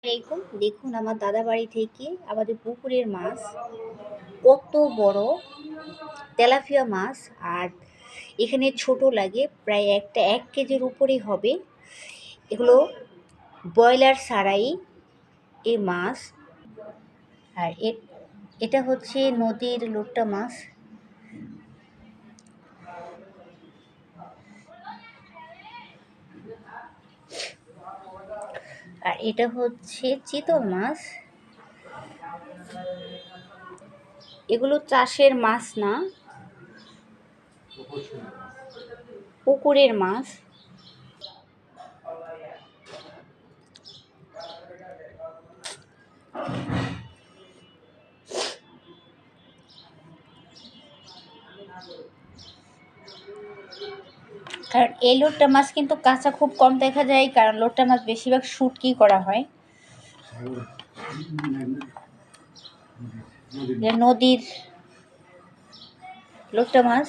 আলাইকুম। দেখুন আমার দাদা বাড়ি থেকে আমাদের পুকুরের মাছ কত বড় তেলাপিয়া মাছ। আর এখানে ছোট লাগে, প্রায় একটা 1 কেজির উপরেই হবে। এগুলো ব্রয়লার ছাড়াই এই মাছ। আর এটা হচ্ছে নদীর লোট্টা মাছ। আর এটা হচ্ছে চিতল মাছ। এগুলো চাষের মাছ না, পুকুরের মাছ। কারণ এই লোট্টা মাছ কিন্তু কাঁচা খুব কম দেখা যায়, কারণ লোট্টা মাছ বেশিরভাগ শুটকি করা হয়। নদীর লোট্টা মাছ,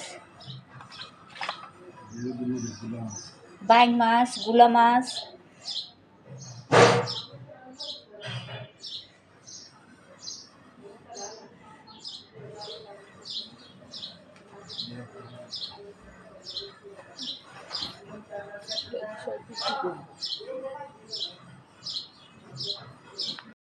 বাইং মাছ, গুলা মাছ।